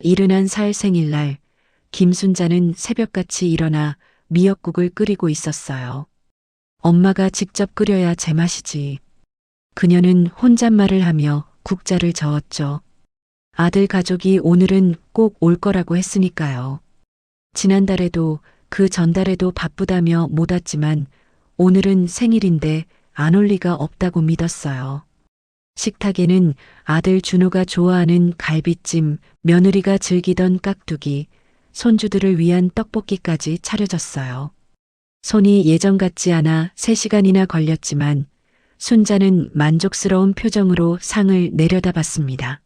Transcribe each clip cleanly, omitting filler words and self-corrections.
71살 생일날 김순자는 새벽같이 일어나 미역국을 끓이고 있었어요. 엄마가 직접 끓여야 제맛이지. 그녀는 혼잣말을 하며 국자를 저었죠. 아들 가족이 오늘은 꼭 올 거라고 했으니까요. 지난달에도 그 전달에도 바쁘다며 못 왔지만 오늘은 생일인데 안 올 리가 없다고 믿었어요. 식탁에는 아들 준호가 좋아하는 갈비찜, 며느리가 즐기던 깍두기, 손주들을 위한 떡볶이까지 차려졌어요. 손이 예전 같지 않아 3시간이나 걸렸지만 순자는 만족스러운 표정으로 상을 내려다봤습니다.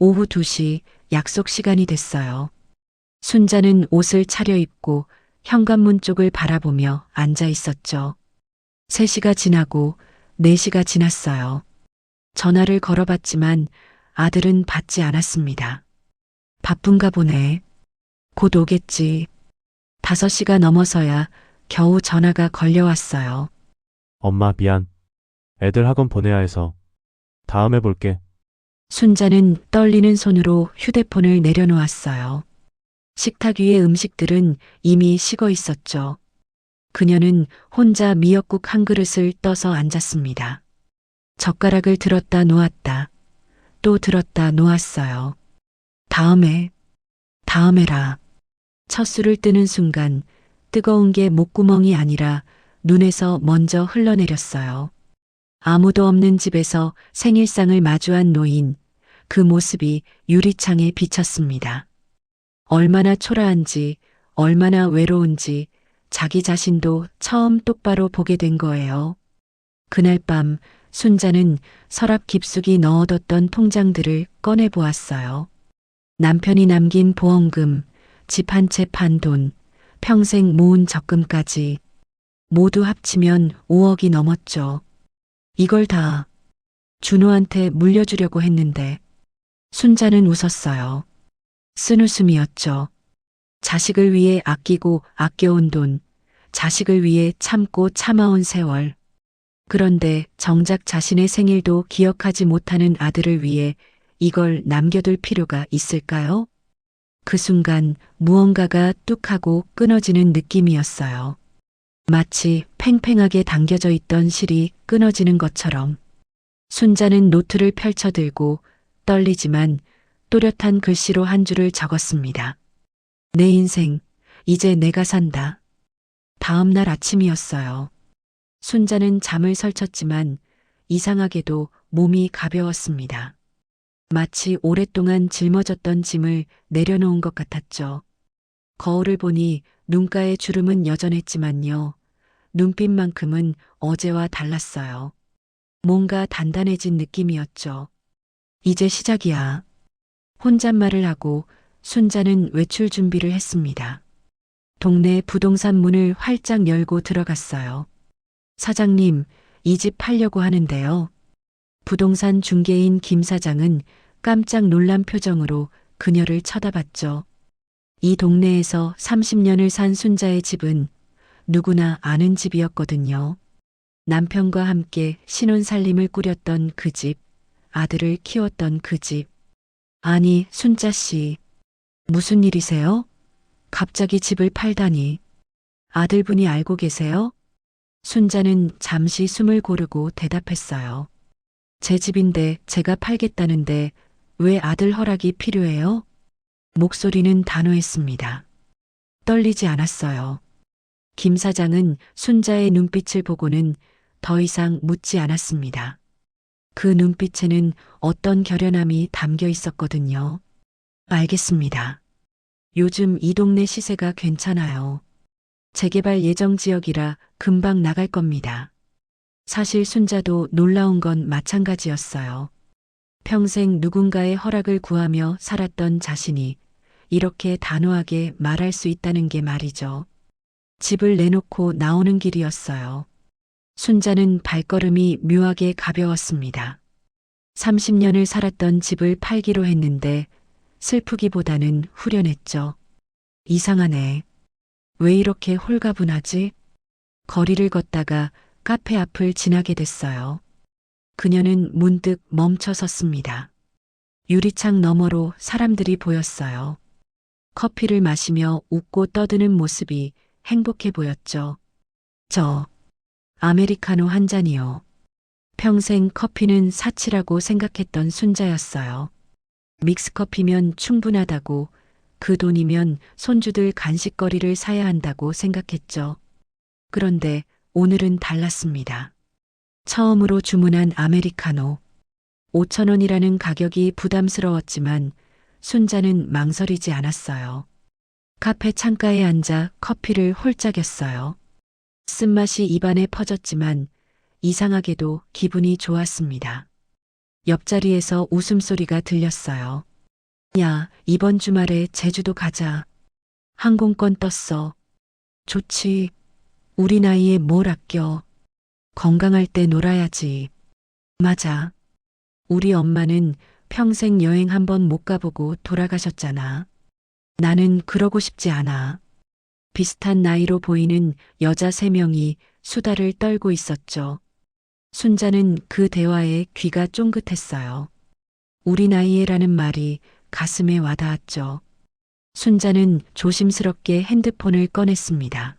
오후 2시 약속 시간이 됐어요. 순자는 옷을 차려입고 현관문 쪽을 바라보며 앉아 있었죠. 3시가 지나고 4시가 지났어요. 전화를 걸어봤지만 아들은 받지 않았습니다. 바쁜가 보네. 곧 오겠지. 5시가 넘어서야 겨우 전화가 걸려왔어요. 엄마 미안. 애들 학원 보내야 해서. 다음에 볼게. 순자는 떨리는 손으로 휴대폰을 내려놓았어요. 식탁 위의 음식들은 이미 식어 있었죠. 그녀는 혼자 미역국 한 그릇을 떠서 앉았습니다. 젓가락을 들었다 놓았다. 또 들었다 놓았어요. 다음에라. 첫 술을 뜨는 순간 뜨거운 게 목구멍이 아니라 눈에서 먼저 흘러내렸어요. 아무도 없는 집에서 생일상을 마주한 노인, 그 모습이 유리창에 비쳤습니다. 얼마나 초라한지, 얼마나 외로운지 자기 자신도 처음 똑바로 보게 된 거예요. 그날 밤 순자는 서랍 깊숙이 넣어뒀던 통장들을 꺼내 보았어요. 남편이 남긴 보험금, 집 한 채 판 돈, 평생 모은 적금까지 모두 합치면 5억이 넘었죠. 이걸 다 준호한테 물려주려고 했는데 순자는 웃었어요. 쓴웃음이었죠. 자식을 위해 아끼고 아껴온 돈, 자식을 위해 참고 참아온 세월. 그런데 정작 자신의 생일도 기억하지 못하는 아들을 위해 이걸 남겨둘 필요가 있을까요? 그 순간 무언가가 뚝 하고 끊어지는 느낌이었어요. 마치 팽팽하게 당겨져 있던 실이 끊어지는 것처럼. 순자는 노트를 펼쳐들고 떨리지만 또렷한 글씨로 한 줄을 적었습니다. 내 인생, 이제 내가 산다. 다음 날 아침이었어요. 순자는 잠을 설쳤지만 이상하게도 몸이 가벼웠습니다. 마치 오랫동안 짊어졌던 짐을 내려놓은 것 같았죠. 거울을 보니 눈가의 주름은 여전했지만요. 눈빛만큼은 어제와 달랐어요. 뭔가 단단해진 느낌이었죠. 이제 시작이야. 혼잣말을 하고 순자는 외출 준비를 했습니다. 동네 부동산 문을 활짝 열고 들어갔어요. 사장님, 이 집 팔려고 하는데요. 부동산 중개인 김 사장은 깜짝 놀란 표정으로 그녀를 쳐다봤죠. 이 동네에서 30년을 산 순자의 집은 누구나 아는 집이었거든요. 남편과 함께 신혼살림을 꾸렸던 그 집, 아들을 키웠던 그 집. 아니, 순자 씨, 무슨 일이세요? 갑자기 집을 팔다니. 아들분이 알고 계세요? 순자는 잠시 숨을 고르고 대답했어요. 제 집인데 제가 팔겠다는데 왜 아들 허락이 필요해요? 목소리는 단호했습니다. 떨리지 않았어요. 김 사장은 순자의 눈빛을 보고는 더 이상 묻지 않았습니다. 그 눈빛에는 어떤 결연함이 담겨 있었거든요. 알겠습니다. 요즘 이 동네 시세가 괜찮아요. 재개발 예정 지역이라 금방 나갈 겁니다. 사실 순자도 놀라운 건 마찬가지였어요. 평생 누군가의 허락을 구하며 살았던 자신이 이렇게 단호하게 말할 수 있다는 게 말이죠. 집을 내놓고 나오는 길이었어요. 순자는 발걸음이 묘하게 가벼웠습니다. 30년을 살았던 집을 팔기로 했는데 슬프기보다는 후련했죠. 이상하네. 왜 이렇게 홀가분하지? 거리를 걷다가 카페 앞을 지나게 됐어요. 그녀는 문득 멈춰 섰습니다. 유리창 너머로 사람들이 보였어요. 커피를 마시며 웃고 떠드는 모습이 행복해 보였죠. 저, 아메리카노 한 잔이요. 평생 커피는 사치라고 생각했던 순자였어요. 믹스커피면 충분하다고, 그 돈이면 손주들 간식거리를 사야 한다고 생각했죠. 그런데 오늘은 달랐습니다. 처음으로 주문한 아메리카노. 5,000원이라는 가격이 부담스러웠지만 순자는 망설이지 않았어요. 카페 창가에 앉아 커피를 홀짝였어요. 쓴맛이 입안에 퍼졌지만 이상하게도 기분이 좋았습니다. 옆자리에서 웃음소리가 들렸어요. 야, 이번 주말에 제주도 가자. 항공권 떴어. 좋지. 우리 나이에 뭘 아껴. 건강할 때 놀아야지. 맞아. 우리 엄마는 평생 여행 한 번 못 가보고 돌아가셨잖아. 나는 그러고 싶지 않아. 비슷한 나이로 보이는 여자 3명이 수다를 떨고 있었죠. 순자는 그 대화에 귀가 쫑긋했어요. 우리 나이에라는 말이 가슴에 와닿았죠. 순자는 조심스럽게 핸드폰을 꺼냈습니다.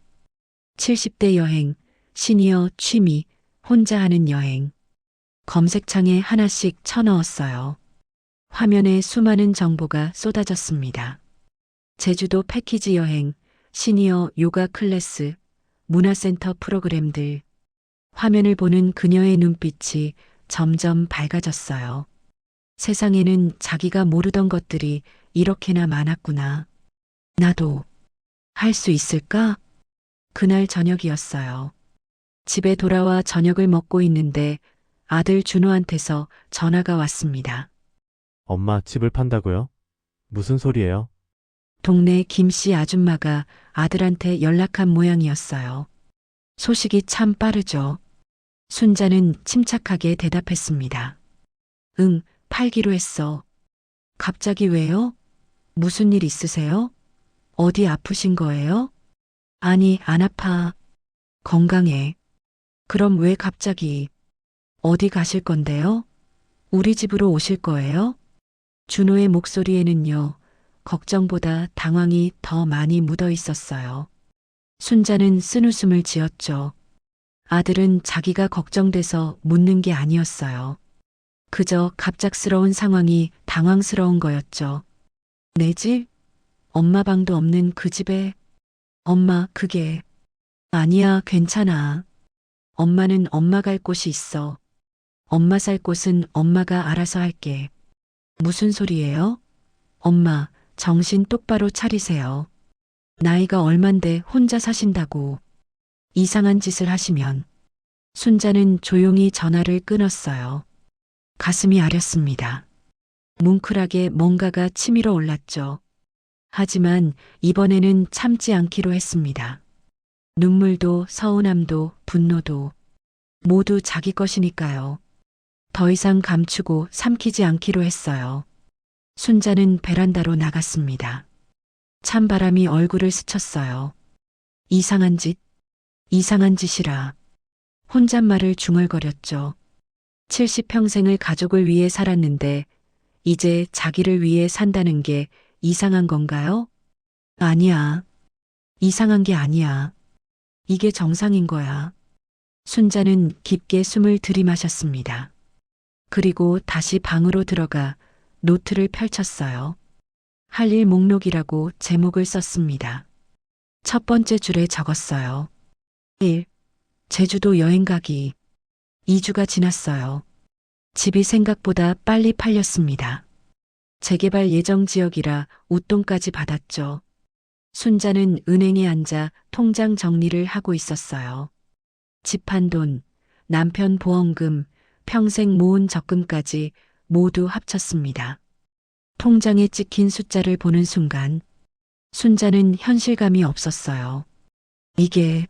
70대 여행, 시니어 취미, 혼자 하는 여행. 검색창에 하나씩 쳐넣었어요. 화면에 수많은 정보가 쏟아졌습니다. 제주도 패키지 여행, 시니어 요가 클래스, 문화센터 프로그램들. 화면을 보는 그녀의 눈빛이 점점 밝아졌어요. 세상에는 자기가 모르던 것들이 이렇게나 많았구나. 나도 할 수 있을까? 그날 저녁이었어요. 집에 돌아와 저녁을 먹고 있는데 아들 준호한테서 전화가 왔습니다. 엄마 집을 판다고요? 무슨 소리예요? 동네 김씨 아줌마가 아들한테 연락한 모양이었어요. 소식이 참 빠르죠. 순자는 침착하게 대답했습니다. 응, 팔기로 했어. 갑자기 왜요? 무슨 일 있으세요? 어디 아프신 거예요? 아니, 안 아파. 건강해. 그럼 왜 갑자기? 어디 가실 건데요? 우리 집으로 오실 거예요? 준호의 목소리에는요, 걱정보다 당황이 더 많이 묻어 있었어요. 순자는 쓴웃음을 지었죠. 아들은 자기가 걱정돼서 묻는 게 아니었어요. 그저 갑작스러운 상황이 당황스러운 거였죠. 내 집? 엄마 방도 없는 그 집에? 엄마, 그게. 아니야, 괜찮아. 엄마는 엄마 갈 곳이 있어. 엄마 살 곳은 엄마가 알아서 할게. 무슨 소리예요? 엄마, 정신 똑바로 차리세요. 나이가 얼만데 혼자 사신다고. 이상한 짓을 하시면. 순자는 조용히 전화를 끊었어요. 가슴이 아렸습니다. 뭉클하게 뭔가가 치밀어 올랐죠. 하지만 이번에는 참지 않기로 했습니다. 눈물도 서운함도 분노도 모두 자기 것이니까요. 더 이상 감추고 삼키지 않기로 했어요. 순자는 베란다로 나갔습니다. 찬바람이 얼굴을 스쳤어요. 이상한 짓이라. 혼잣말을 중얼거렸죠. 70평생을 가족을 위해 살았는데 이제 자기를 위해 산다는 게 이상한 건가요? 아니야. 이상한 게 아니야. 이게 정상인 거야. 순자는 깊게 숨을 들이마셨습니다. 그리고 다시 방으로 들어가 노트를 펼쳤어요. 할 일 목록이라고 제목을 썼습니다. 첫 번째 줄에 적었어요. 1. 제주도 여행 가기. 2주가 지났어요. 집이 생각보다 빨리 팔렸습니다. 재개발 예정 지역이라 웃돈까지 받았죠. 순자는 은행에 앉아 통장 정리를 하고 있었어요. 집 한 돈, 남편 보험금, 평생 모은 적금까지 모두 합쳤습니다. 통장에 찍힌 숫자를 보는 순간 순자는 현실감이 없었어요. 이게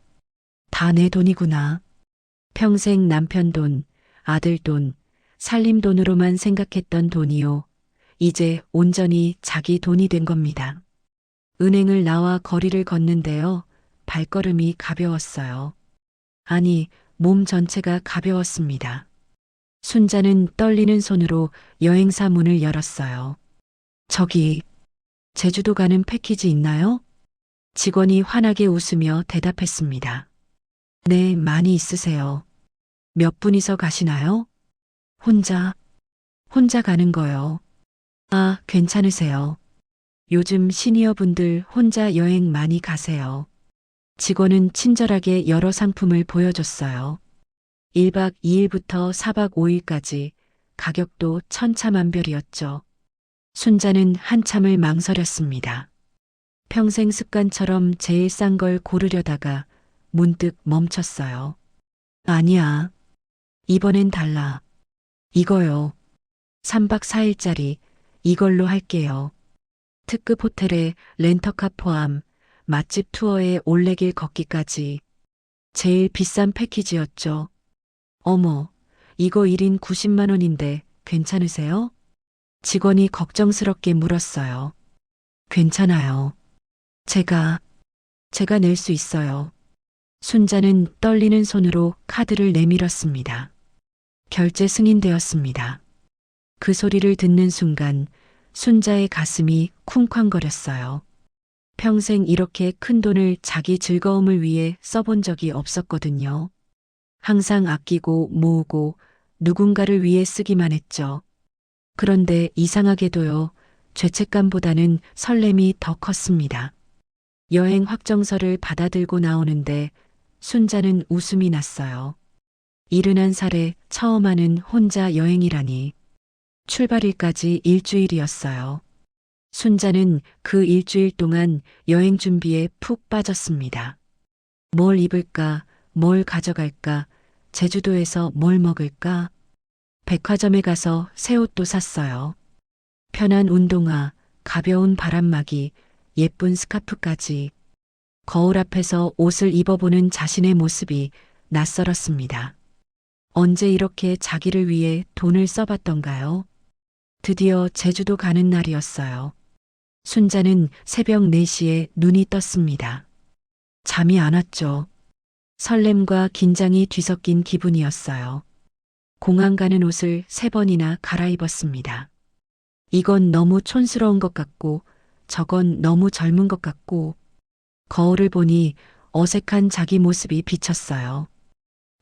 다 내 돈이구나. 평생 남편 돈, 아들 돈, 살림 돈으로만 생각했던 돈이요. 이제 온전히 자기 돈이 된 겁니다. 은행을 나와 거리를 걷는데요. 발걸음이 가벼웠어요. 아니, 몸 전체가 가벼웠습니다. 순자는 떨리는 손으로 여행사 문을 열었어요. 저기, 제주도 가는 패키지 있나요? 직원이 환하게 웃으며 대답했습니다. 네, 많이 있으세요. 몇 분이서 가시나요? 혼자 가는 거요. 아, 괜찮으세요. 요즘 시니어 분들 혼자 여행 많이 가세요. 직원은 친절하게 여러 상품을 보여줬어요. 1박 2일부터 4박 5일까지 가격도 천차만별이었죠. 순자는 한참을 망설였습니다. 평생 습관처럼 제일 싼 걸 고르려다가 문득 멈췄어요. 아니야. 이번엔 달라. 이거요. 3박 4일짜리 이걸로 할게요. 특급 호텔에 렌터카 포함, 맛집 투어에 올레길 걷기까지 제일 비싼 패키지였죠. 어머, 이거 1인 90만 원인데 괜찮으세요? 직원이 걱정스럽게 물었어요. 괜찮아요. 제가 낼 수 있어요. 순자는 떨리는 손으로 카드를 내밀었습니다. 결제 승인되었습니다. 그 소리를 듣는 순간 순자의 가슴이 쿵쾅거렸어요. 평생 이렇게 큰 돈을 자기 즐거움을 위해 써본 적이 없었거든요. 항상 아끼고 모으고 누군가를 위해 쓰기만 했죠. 그런데 이상하게도요, 죄책감보다는 설렘이 더 컸습니다. 여행 확정서를 받아들고 나오는데 순자는 웃음이 났어요. 71살에 처음 하는 혼자 여행이라니. 출발일까지 일주일이었어요. 순자는 그 일주일 동안 여행 준비에 푹 빠졌습니다. 뭘 입을까, 뭘 가져갈까, 제주도에서 뭘 먹을까? 백화점에 가서 새 옷도 샀어요. 편한 운동화, 가벼운 바람막이, 예쁜 스카프까지. 거울 앞에서 옷을 입어보는 자신의 모습이 낯설었습니다. 언제 이렇게 자기를 위해 돈을 써봤던가요? 드디어 제주도 가는 날이었어요. 순자는 새벽 4시에 눈이 떴습니다. 잠이 안 왔죠. 설렘과 긴장이 뒤섞인 기분이었어요. 공항 가는 옷을 3번이나 갈아입었습니다. 이건 너무 촌스러운 것 같고, 저건 너무 젊은 것 같고, 거울을 보니 어색한 자기 모습이 비쳤어요.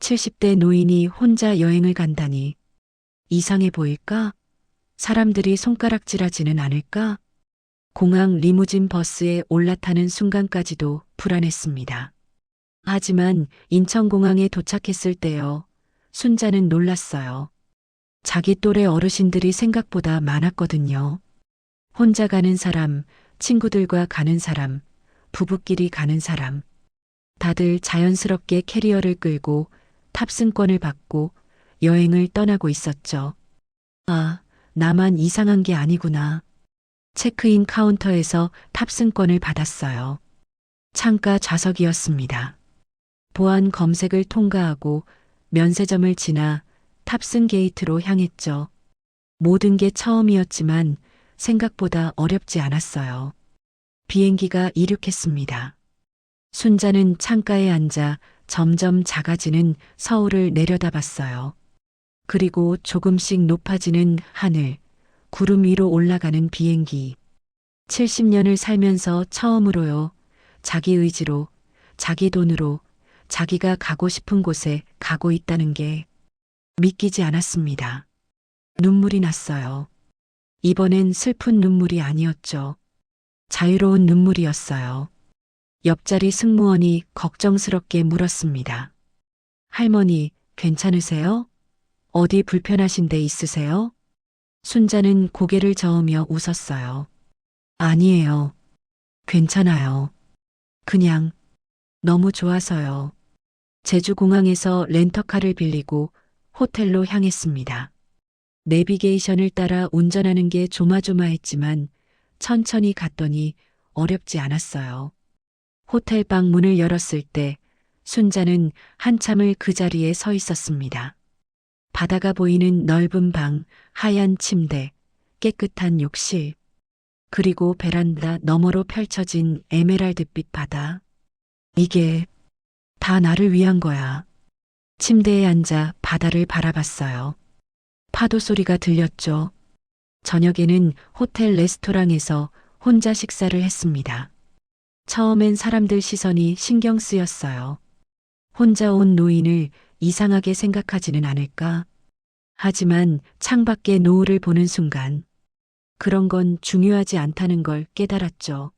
70대 노인이 혼자 여행을 간다니. 이상해 보일까? 사람들이 손가락질하지는 않을까? 공항 리무진 버스에 올라타는 순간까지도 불안했습니다. 하지만 인천공항에 도착했을 때요. 순자는 놀랐어요. 자기 또래 어르신들이 생각보다 많았거든요. 혼자 가는 사람, 친구들과 가는 사람, 부부끼리 가는 사람. 다들 자연스럽게 캐리어를 끌고 탑승권을 받고 여행을 떠나고 있었죠. 아, 나만 이상한 게 아니구나. 체크인 카운터에서 탑승권을 받았어요. 창가 좌석이었습니다. 보안 검색을 통과하고 면세점을 지나 탑승 게이트로 향했죠. 모든 게 처음이었지만 생각보다 어렵지 않았어요. 비행기가 이륙했습니다. 순자는 창가에 앉아 점점 작아지는 서울을 내려다봤어요. 그리고 조금씩 높아지는 하늘, 구름 위로 올라가는 비행기. 70년을 살면서 처음으로요. 자기 의지로, 자기 돈으로, 자기가 가고 싶은 곳에 가고 있다는 게 믿기지 않았습니다. 눈물이 났어요. 이번엔 슬픈 눈물이 아니었죠. 자유로운 눈물이었어요. 옆자리 승무원이 걱정스럽게 물었습니다. 할머니, 괜찮으세요? 어디 불편하신 데 있으세요? 순자는 고개를 저으며 웃었어요. 아니에요. 괜찮아요. 그냥 너무 좋아서요. 제주공항에서 렌터카를 빌리고 호텔로 향했습니다. 내비게이션을 따라 운전하는 게 조마조마했지만 천천히 갔더니 어렵지 않았어요. 호텔방 문을 열었을 때 순자는 한참을 그 자리에 서 있었습니다. 바다가 보이는 넓은 방, 하얀 침대, 깨끗한 욕실, 그리고 베란다 너머로 펼쳐진 에메랄드빛 바다. 이게 다 나를 위한 거야. 침대에 앉아 바다를 바라봤어요. 파도 소리가 들렸죠. 저녁에는 호텔 레스토랑에서 혼자 식사를 했습니다. 처음엔 사람들 시선이 신경 쓰였어요. 혼자 온 노인을 이상하게 생각하지는 않을까? 하지만 창밖의 노을을 보는 순간 그런 건 중요하지 않다는 걸 깨달았죠.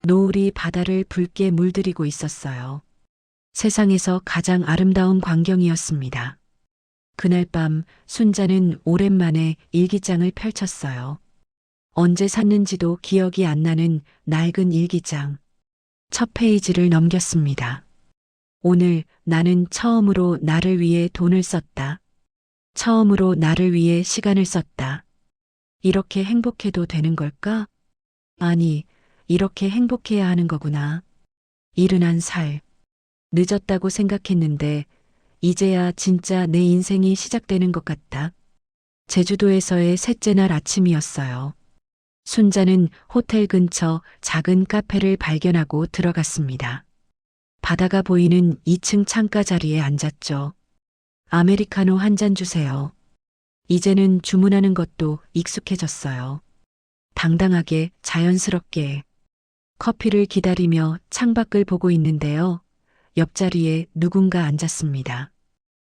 노을이 바다를 붉게 물들이고 있었어요. 세상에서 가장 아름다운 광경이었습니다. 그날 밤 순자는 오랜만에 일기장을 펼쳤어요. 언제 샀는지도 기억이 안 나는 낡은 일기장. 첫 페이지를 넘겼습니다. 오늘 나는 처음으로 나를 위해 돈을 썼다. 처음으로 나를 위해 시간을 썼다. 이렇게 행복해도 되는 걸까? 아니, 이렇게 행복해야 하는 거구나. 71살. 늦었다고 생각했는데 이제야 진짜 내 인생이 시작되는 것 같다. 제주도에서의 셋째 날 아침이었어요. 순자는 호텔 근처 작은 카페를 발견하고 들어갔습니다. 바다가 보이는 2층 창가 자리에 앉았죠. 아메리카노 한 잔 주세요. 이제는 주문하는 것도 익숙해졌어요. 당당하게 자연스럽게 커피를 기다리며 창밖을 보고 있는데요. 옆자리에 누군가 앉았습니다.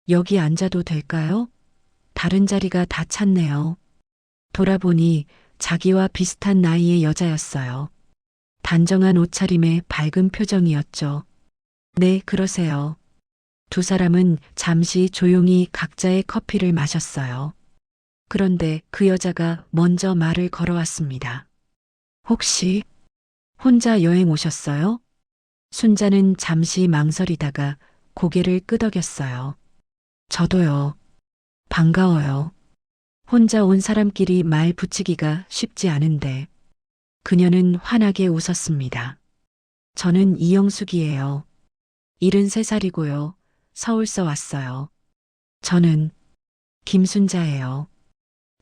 여기 앉아도 될까요? 다른 자리가 다 찼네요. 돌아보니 자기와 비슷한 나이의 여자였어요. 단정한 옷차림에 밝은 표정이었죠. 네, 그러세요. 두 사람은 잠시 조용히 각자의 커피를 마셨어요. 그런데 그 여자가 먼저 말을 걸어왔습니다. 혹시 혼자 여행 오셨어요? 순자는 잠시 망설이다가 고개를 끄덕였어요. 저도요. 반가워요. 혼자 온 사람끼리 말 붙이기가 쉽지 않은데. 그녀는 환하게 웃었습니다. 저는 이영숙이에요. 73살이고요. 서울서 왔어요. 저는 김순자예요.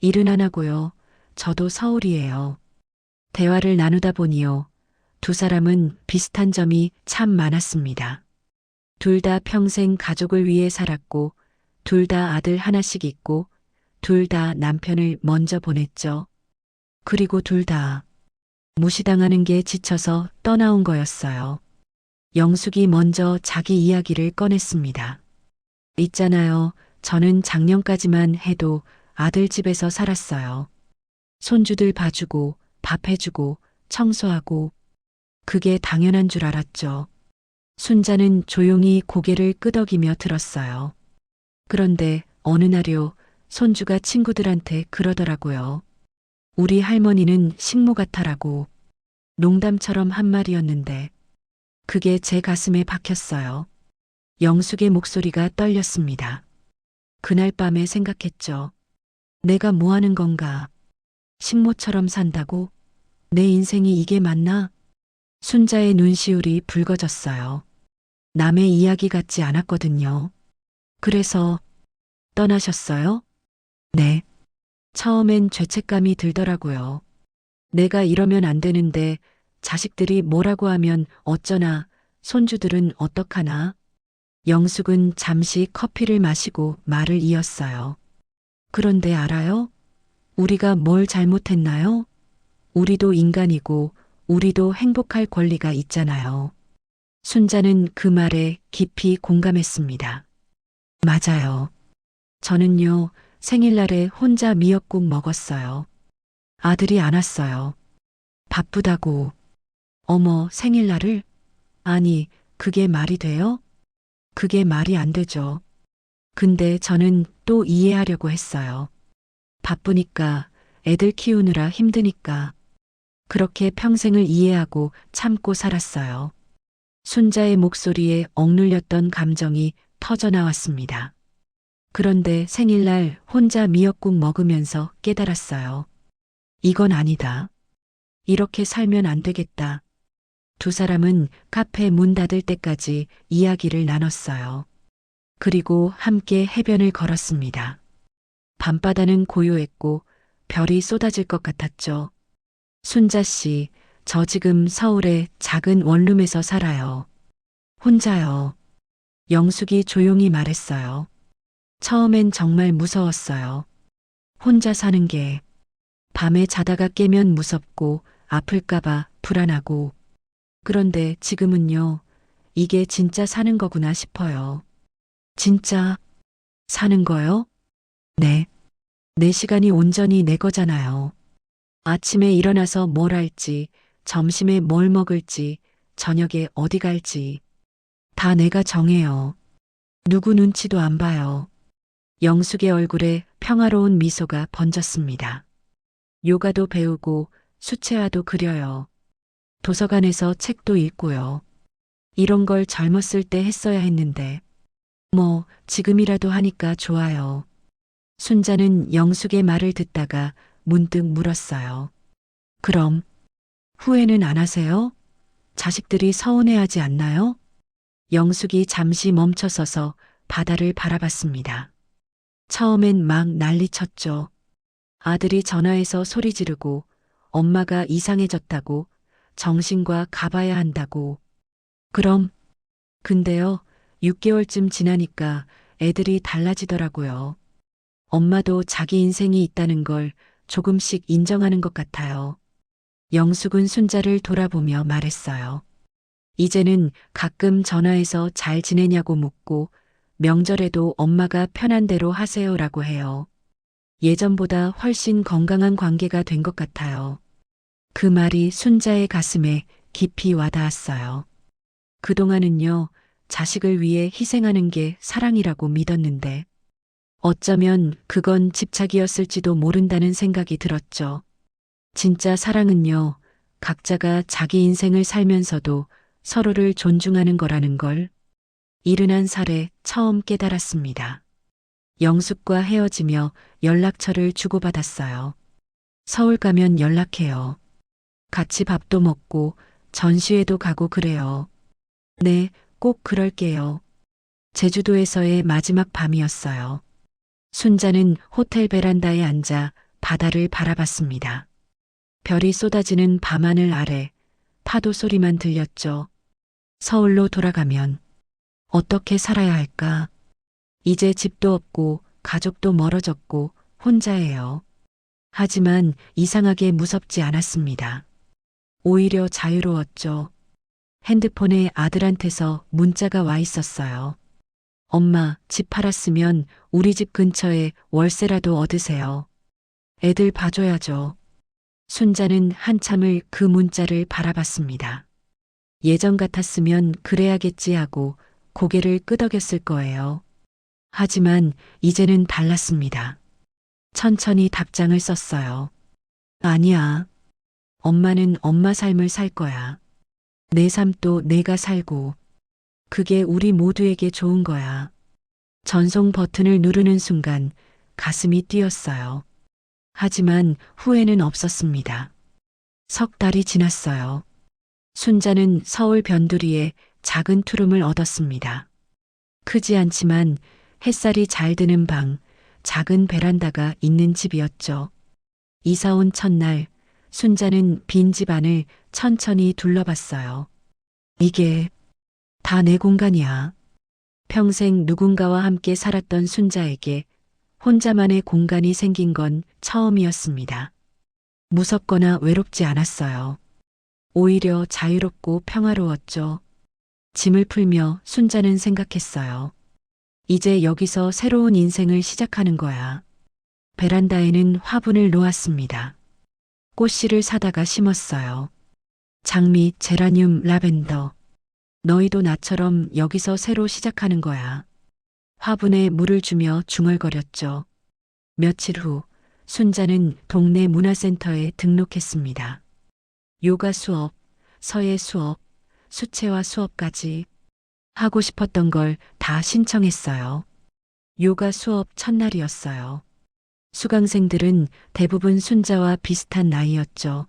71고요. 저도 서울이에요. 대화를 나누다 보니요. 두 사람은 비슷한 점이 참 많았습니다. 둘 다 평생 가족을 위해 살았고, 둘 다 아들 하나씩 있고, 둘 다 남편을 먼저 보냈죠. 그리고 둘 다 무시당하는 게 지쳐서 떠나온 거였어요. 영숙이 먼저 자기 이야기를 꺼냈습니다. 있잖아요. 저는 작년까지만 해도 아들 집에서 살았어요. 손주들 봐주고, 밥 해주고, 청소하고, 그게 당연한 줄 알았죠. 순자는 조용히 고개를 끄덕이며 들었어요. 그런데 어느 날요, 손주가 친구들한테 그러더라고요. 우리 할머니는 식모 같아라고. 농담처럼 한 말이었는데 그게 제 가슴에 박혔어요. 영숙의 목소리가 떨렸습니다. 그날 밤에 생각했죠. 내가 뭐 하는 건가? 식모처럼 산다고? 내 인생이 이게 맞나? 순자의 눈시울이 붉어졌어요. 남의 이야기 같지 않았거든요. 그래서 떠나셨어요? 네. 처음엔 죄책감이 들더라고요. 내가 이러면 안 되는데 자식들이 뭐라고 하면 어쩌나, 손주들은 어떡하나. 영숙은 잠시 커피를 마시고 말을 이었어요. 그런데 알아요? 우리가 뭘 잘못했나요? 우리도 인간이고 우리도 행복할 권리가 있잖아요. 순자는 그 말에 깊이 공감했습니다. 맞아요. 저는요, 생일날에 혼자 미역국 먹었어요. 아들이 안 왔어요. 바쁘다고. 어머, 생일날을? 아니, 그게 말이 돼요? 그게 말이 안 되죠. 근데 저는 또 이해하려고 했어요. 바쁘니까, 애들 키우느라 힘드니까. 그렇게 평생을 이해하고 참고 살았어요. 순자의 목소리에 억눌렸던 감정이 터져나왔습니다. 그런데 생일날 혼자 미역국 먹으면서 깨달았어요. 이건 아니다. 이렇게 살면 안 되겠다. 두 사람은 카페 문 닫을 때까지 이야기를 나눴어요. 그리고 함께 해변을 걸었습니다. 밤바다는 고요했고 별이 쏟아질 것 같았죠. 순자 씨, 저 지금 서울의 작은 원룸에서 살아요. 혼자요. 영숙이 조용히 말했어요. 처음엔 정말 무서웠어요. 혼자 사는 게 밤에 자다가 깨면 무섭고 아플까봐 불안하고 그런데 지금은요, 이게 진짜 사는 거구나 싶어요. 진짜 사는 거요? 네. 내 시간이 온전히 내 거잖아요. 아침에 일어나서 뭘 할지, 점심에 뭘 먹을지, 저녁에 어디 갈지. 다 내가 정해요. 누구 눈치도 안 봐요. 영숙의 얼굴에 평화로운 미소가 번졌습니다. 요가도 배우고 수채화도 그려요. 도서관에서 책도 읽고요. 이런 걸 젊었을 때 했어야 했는데, 뭐, 지금이라도 하니까 좋아요. 순자는 영숙의 말을 듣다가 문득 물었어요. 그럼, 후회는 안 하세요? 자식들이 서운해하지 않나요? 영숙이 잠시 멈춰서서 바다를 바라봤습니다. 처음엔 막 난리쳤죠. 아들이 전화해서 소리 지르고 엄마가 이상해졌다고 정신과 가봐야 한다고. 그럼, 근데요, 6개월쯤 지나니까 애들이 달라지더라고요. 엄마도 자기 인생이 있다는 걸 조금씩 인정하는 것 같아요. 영숙은 순자를 돌아보며 말했어요. 이제는 가끔 전화해서 잘 지내냐고 묻고 명절에도 엄마가 편한 대로 하세요라고 해요. 예전보다 훨씬 건강한 관계가 된 것 같아요. 그 말이 순자의 가슴에 깊이 와닿았어요. 그동안은요, 자식을 위해 희생하는 게 사랑이라고 믿었는데, 어쩌면 그건 집착이었을지도 모른다는 생각이 들었죠. 진짜 사랑은요, 각자가 자기 인생을 살면서도 서로를 존중하는 거라는 걸 71살에 처음 깨달았습니다. 영숙과 헤어지며 연락처를 주고받았어요. 서울 가면 연락해요. 같이 밥도 먹고 전시회도 가고 그래요. 네, 꼭 그럴게요. 제주도에서의 마지막 밤이었어요. 순자는 호텔 베란다에 앉아 바다를 바라봤습니다. 별이 쏟아지는 밤하늘 아래 파도 소리만 들렸죠. 서울로 돌아가면 어떻게 살아야 할까? 이제 집도 없고 가족도 멀어졌고 혼자예요. 하지만 이상하게 무섭지 않았습니다. 오히려 자유로웠죠. 핸드폰에 아들한테서 문자가 와 있었어요. 엄마, 집 팔았으면 우리 집 근처에 월세라도 얻으세요. 애들 봐줘야죠. 순자는 한참을 그 문자를 바라봤습니다. 예전 같았으면 그래야겠지 하고 고개를 끄덕였을 거예요. 하지만 이제는 달랐습니다. 천천히 답장을 썼어요. 아니야. 엄마는 엄마 삶을 살 거야. 내 삶도 내가 살고. 그게 우리 모두에게 좋은 거야. 전송 버튼을 누르는 순간 가슴이 뛰었어요. 하지만 후회는 없었습니다. 석 달이 지났어요. 순자는 서울 변두리에 작은 투룸을 얻었습니다. 크지 않지만 햇살이 잘 드는 방, 작은 베란다가 있는 집이었죠. 이사 온 첫날, 순자는 빈 집 안을 천천히 둘러봤어요. 이게 다 내 공간이야. 평생 누군가와 함께 살았던 순자에게 혼자만의 공간이 생긴 건 처음이었습니다. 무섭거나 외롭지 않았어요. 오히려 자유롭고 평화로웠죠. 짐을 풀며 순자는 생각했어요. 이제 여기서 새로운 인생을 시작하는 거야. 베란다에는 화분을 놓았습니다. 꽃씨를 사다가 심었어요. 장미, 제라늄, 라벤더. 너희도 나처럼 여기서 새로 시작하는 거야. 화분에 물을 주며 중얼거렸죠. 며칠 후 순자는 동네 문화센터에 등록했습니다. 요가 수업, 서예 수업, 수채화 수업까지 하고 싶었던 걸 다 신청했어요. 요가 수업 첫날이었어요. 수강생들은 대부분 순자와 비슷한 나이였죠.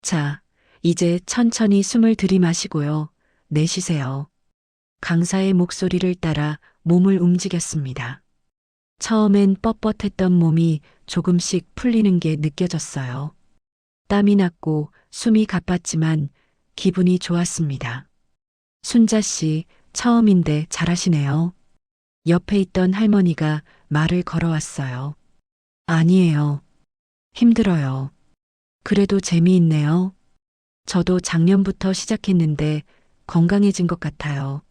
자, 이제 천천히 숨을 들이마시고요. 내쉬세요. 강사의 목소리를 따라 몸을 움직였습니다. 처음엔 뻣뻣했던 몸이 조금씩 풀리는 게 느껴졌어요. 땀이 났고 숨이 가빴지만 기분이 좋았습니다. 순자 씨, 처음인데 잘하시네요. 옆에 있던 할머니가 말을 걸어왔어요. 아니에요. 힘들어요. 그래도 재미있네요. 저도 작년부터 시작했는데 건강해진 것 같아요.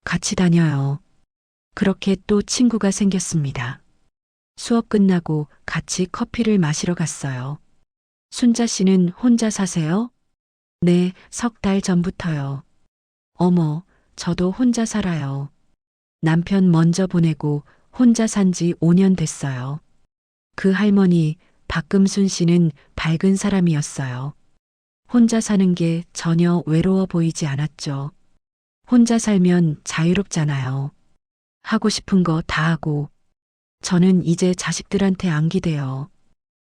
같이 다녀요. 그렇게 또 친구가 생겼습니다. 수업 끝나고 같이 커피를 마시러 갔어요. 순자 씨는 혼자 사세요? 네, 석 달 전부터요. 어머, 저도 혼자 살아요. 남편 먼저 보내고 혼자 산지 5년 됐어요. 그 할머니, 박금순 씨는 밝은 사람이었어요. 혼자 사는 게 전혀 외로워 보이지 않았죠. 혼자 살면 자유롭잖아요. 하고 싶은 거 다 하고. 저는 이제 자식들한테 안 기대요.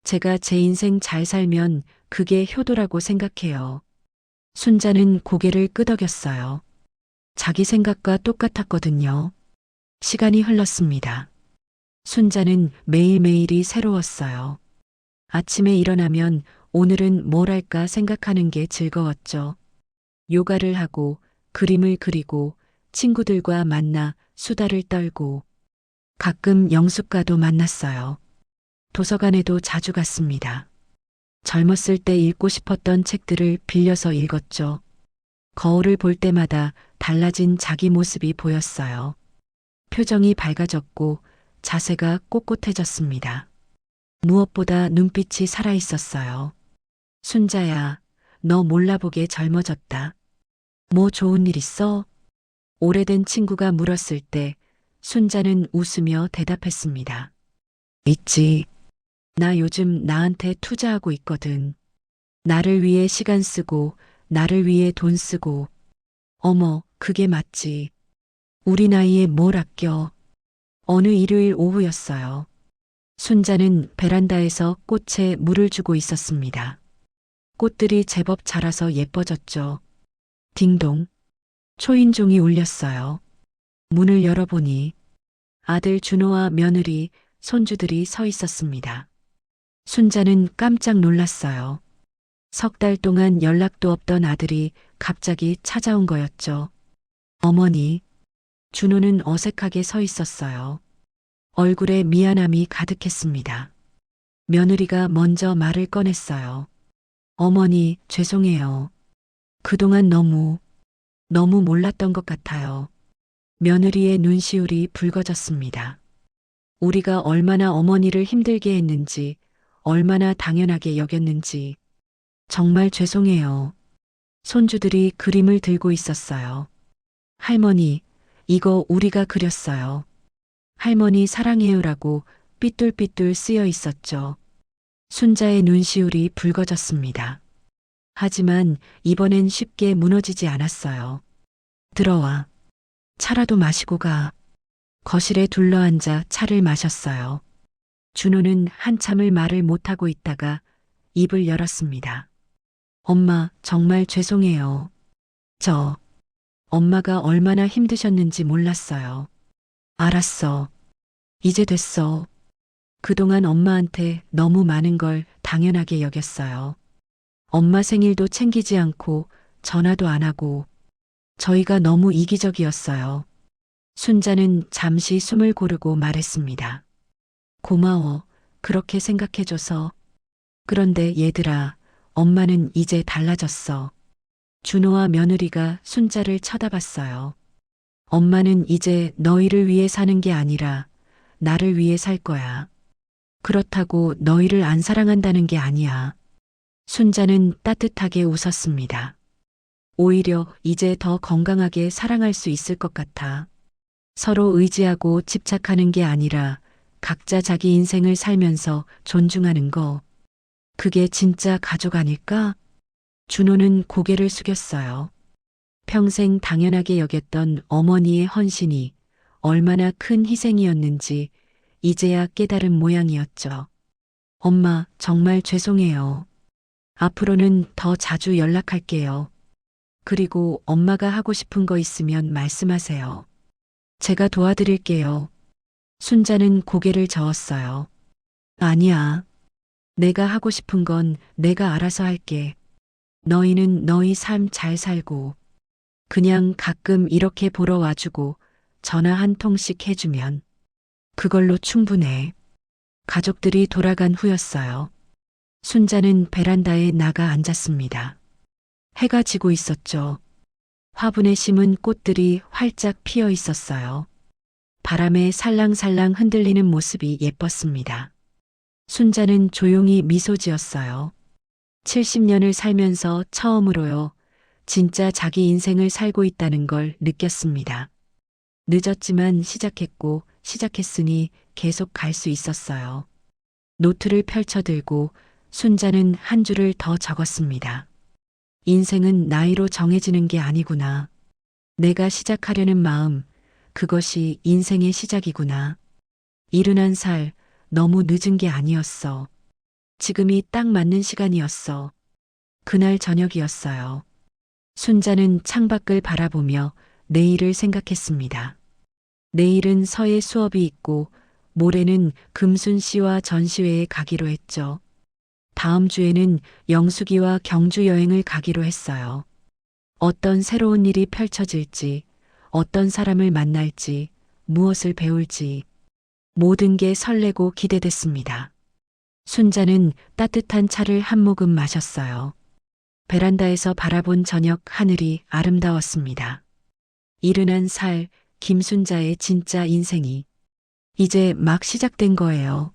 제가 제 인생 잘 살면 그게 효도라고 생각해요. 순자는 고개를 끄덕였어요. 자기 생각과 똑같았거든요. 시간이 흘렀습니다. 순자는 매일매일이 새로웠어요. 아침에 일어나면 오늘은 뭘 할까 생각하는 게 즐거웠죠. 요가를 하고 그림을 그리고 친구들과 만나 수다를 떨고 가끔 영숙과도 만났어요. 도서관에도 자주 갔습니다. 젊었을 때 읽고 싶었던 책들을 빌려서 읽었죠. 거울을 볼 때마다 달라진 자기 모습이 보였어요. 표정이 밝아졌고 자세가 꼿꼿해졌습니다. 무엇보다 눈빛이 살아있었어요. 순자야, 너 몰라보게 젊어졌다. 뭐 좋은 일 있어? 오래된 친구가 물었을 때 순자는 웃으며 대답했습니다. 있지. 나 요즘 나한테 투자하고 있거든. 나를 위해 시간 쓰고, 나를 위해 돈 쓰고. 어머, 그게 맞지. 우리 나이에 뭘 아껴. 어느 일요일 오후였어요. 순자는 베란다에서 꽃에 물을 주고 있었습니다. 꽃들이 제법 자라서 예뻐졌죠. 딩동. 초인종이 울렸어요. 문을 열어보니 아들 준호와 며느리, 손주들이 서 있었습니다. 순자는 깜짝 놀랐어요. 석 달 동안 연락도 없던 아들이 갑자기 찾아온 거였죠. 어머니, 준호는 어색하게 서 있었어요. 얼굴에 미안함이 가득했습니다. 며느리가 먼저 말을 꺼냈어요. 어머니, 죄송해요. 그동안 너무 몰랐던 것 같아요. 며느리의 눈시울이 붉어졌습니다. 우리가 얼마나 어머니를 힘들게 했는지, 얼마나 당연하게 여겼는지. 정말 죄송해요. 손주들이 그림을 들고 있었어요. 할머니, 이거 우리가 그렸어요. 할머니 사랑해요라고 삐뚤삐뚤 쓰여 있었죠. 순자의 눈시울이 붉어졌습니다. 하지만 이번엔 쉽게 무너지지 않았어요. 들어와. 차라도 마시고 가. 거실에 둘러앉아 차를 마셨어요. 준호는 한참을 말을 못하고 있다가 입을 열었습니다. 엄마, 정말 죄송해요. 엄마가 얼마나 힘드셨는지 몰랐어요. 알았어. 이제 됐어. 그동안 엄마한테 너무 많은 걸 당연하게 여겼어요. 엄마 생일도 챙기지 않고 전화도 안 하고 저희가 너무 이기적이었어요. 순자는 잠시 숨을 고르고 말했습니다. 고마워. 그렇게 생각해줘서. 그런데 얘들아, 엄마는 이제 달라졌어. 준호와 며느리가 순자를 쳐다봤어요. 엄마는 이제 너희를 위해 사는 게 아니라 나를 위해 살 거야. 그렇다고 너희를 안 사랑한다는 게 아니야. 순자는 따뜻하게 웃었습니다. 오히려 이제 더 건강하게 사랑할 수 있을 것 같아. 서로 의지하고 집착하는 게 아니라 각자 자기 인생을 살면서 존중하는 거. 그게 진짜 가족 아닐까? 준호는 고개를 숙였어요. 평생 당연하게 여겼던 어머니의 헌신이 얼마나 큰 희생이었는지 이제야 깨달은 모양이었죠. 엄마, 정말 죄송해요. 앞으로는 더 자주 연락할게요. 그리고 엄마가 하고 싶은 거 있으면 말씀하세요. 제가 도와드릴게요. 순자는 고개를 저었어요. 아니야. 내가 하고 싶은 건 내가 알아서 할게. 너희는 너희 삶 잘 살고 그냥 가끔 이렇게 보러 와주고 전화 한 통씩 해주면 그걸로 충분해. 가족들이 돌아간 후였어요. 순자는 베란다에 나가 앉았습니다. 해가 지고 있었죠. 화분에 심은 꽃들이 활짝 피어 있었어요. 바람에 살랑살랑 흔들리는 모습이 예뻤습니다. 순자는 조용히 미소 지었어요. 70년을 살면서 처음으로요. 진짜 자기 인생을 살고 있다는 걸 느꼈습니다. 늦었지만 시작했고 시작했으니 계속 갈 수 있었어요. 노트를 펼쳐들고 순자는 한 줄을 더 적었습니다. 인생은 나이로 정해지는 게 아니구나. 내가 시작하려는 마음, 그것이 인생의 시작이구나. 71살, 너무 늦은 게 아니었어. 지금이 딱 맞는 시간이었어. 그날 저녁이었어요. 순자는 창밖을 바라보며 내일을 생각했습니다. 내일은 서예 수업이 있고 모레는 금순 씨와 전시회에 가기로 했죠. 다음 주에는 영숙이와 경주 여행을 가기로 했어요. 어떤 새로운 일이 펼쳐질지, 어떤 사람을 만날지, 무엇을 배울지, 모든 게 설레고 기대됐습니다. 순자는 따뜻한 차를 한 모금 마셨어요. 베란다에서 바라본 저녁 하늘이 아름다웠습니다. 71살 김순자의 진짜 인생이 이제 막 시작된 거예요.